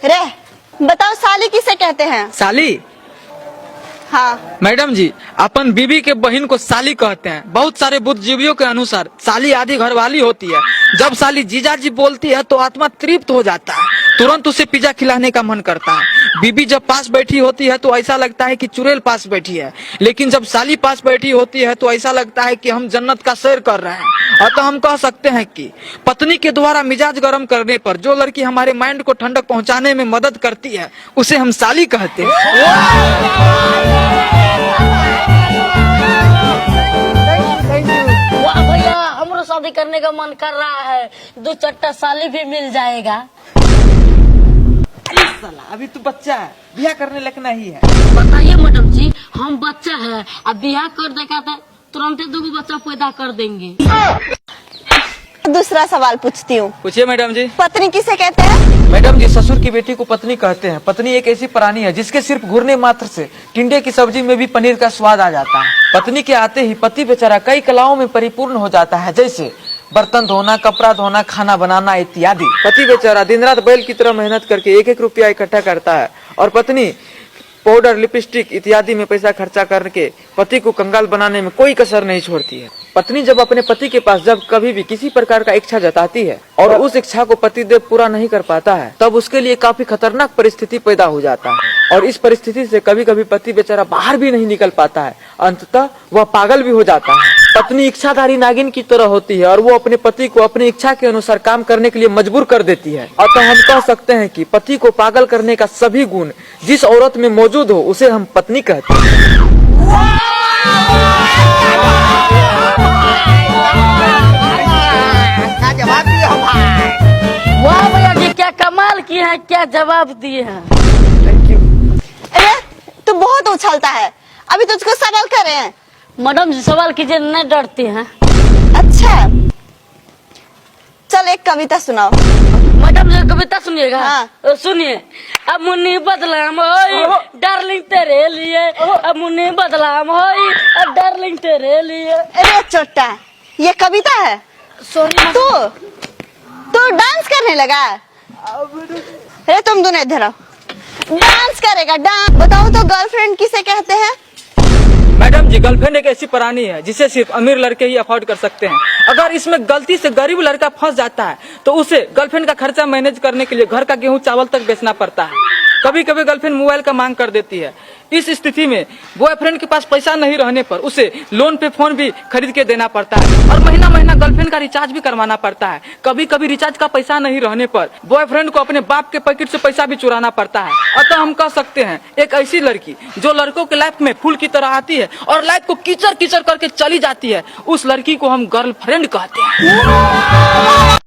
रे बताओ साली किसे कहते हैं? साली? हाँ मैडम जी, अपन बीबी के बहन को साली कहते हैं। बहुत सारे बुद्धिजीवियों के अनुसार साली आधी घरवाली होती है। जब साली जीजा जी बोलती है तो आत्मा तृप्त हो जाता है, तुरंत उसे पिज्जा खिलाने का मन करता है। बीबी जब पास बैठी होती है तो ऐसा लगता है कि चुड़ैल पास बैठी है, लेकिन जब साली पास बैठी होती है तो ऐसा लगता है कि हम जन्नत का सैर कर रहे हैं। अतः हम कह सकते हैं कि पत्नी के द्वारा मिजाज गर्म करने पर जो लड़की हमारे माइंड को ठंडक पहुंचाने में मदद करती है उसे हम साली कहते हैं। वाह भैया, हमरो शादी करने का मन कर रहा है, 2 चट्टा साली भी मिल जाएगा। साला अभी तू बच्चा है, ब्याह करने लगना ही है। बताइए मैडम जी, हम बच्चा है, अब ब्याह कर देगा तो तुरंत 2 बच्चा पैदा कर देंगे। दूसरा सवाल पूछती हूँ, पूछिए मैडम जी। पत्नी किसे कहते हैं? मैडम जी, ससुर की बेटी को पत्नी कहते हैं। पत्नी एक ऐसी प्राणी है जिसके सिर्फ घूरने मात्र से टिंडे की सब्जी में भी पनीर का स्वाद आ जाता है। पत्नी के आते ही पति बेचारा कई कलाओं में परिपूर्ण हो जाता है, जैसे बर्तन धोना, कपड़ा धोना, खाना बनाना इत्यादि। पति बेचारा दिन रात बैल की तरह मेहनत करके 1-1 रुपया इकट्ठा करता है और पत्नी पाउडर, लिपस्टिक इत्यादि में पैसा खर्चा करके पति को कंगाल बनाने में कोई कसर नहीं छोड़ती है। पत्नी जब अपने पति के पास जब कभी भी किसी प्रकार का इच्छा जताती है और उस इच्छा को पतिदेव पूरा नहीं कर पाता है, तब उसके लिए काफी खतरनाक परिस्थिति पैदा हो जाता है और इस परिस्थिति से कभी कभी पति बेचारा बाहर भी नहीं निकल पाता है, अंततः वह पागल भी हो जाता है। पत्नी इच्छाधारी नागिन की तरह होती है और वो अपने पति को अपनी इच्छा के अनुसार काम करने के लिए मजबूर कर देती है। अतः हम कह सकते हैं कि पति को पागल करने का सभी गुण जिस औरत में मौजूद हो उसे हम पत्नी कहते हैं। वाह भैया जी, क्या कमाल किए हैं, क्या जवाब दिए हैं। अरे तू बहुत उछलता है, अभी तुझको सवाल कर रहे हैं। मैडम जी सवाल कीजिए, नहीं डरती हैं। अच्छा चल एक कविता सुनाओ। मैडम जी कविता सुनिएगा। हाँ। तो सुनिए। अब मुन्नी बदलाम होई डार्लिंग तेरे लिए, अब मुन्नी बदलाम होई डार्लिंग तेरे लिए। अरे चोट्टा, ये कविता है? सॉरी तू डांस करने लगा? अरे तुम दोनों इधर आओ, डांस करेगा डांस। बताओ तो गर्लफ्रेंड किसे कहते हैं? मैडम जी, गर्लफ्रेंड एक ऐसी प्राणी है जिसे सिर्फ अमीर लड़के ही अफोर्ड कर सकते हैं। अगर इसमें गलती से गरीब लड़का फंस जाता है तो उसे गर्लफ्रेंड का खर्चा मैनेज करने के लिए घर का गेहूं चावल तक बेचना पड़ता है। कभी कभी गर्लफ्रेंड मोबाइल का मांग कर देती है। इस स्थिति में बॉयफ्रेंड के पास पैसा नहीं रहने पर उसे लोन पे फोन भी खरीद के देना पड़ता है और महीना महीना गर्लफ्रेंड का रिचार्ज भी करवाना पड़ता है। कभी कभी रिचार्ज का पैसा नहीं रहने पर बॉयफ्रेंड को अपने बाप के पैकेट से पैसा भी चुराना पड़ता है। अतः हम कह सकते हैं एक ऐसी लड़की जो लड़कों के लाइफ में फूल की तरह आती है और लाइफ को कीचड़ कीचड़ करके चली जाती है, उस लड़की को हम गर्लफ्रेंड कहते हैं।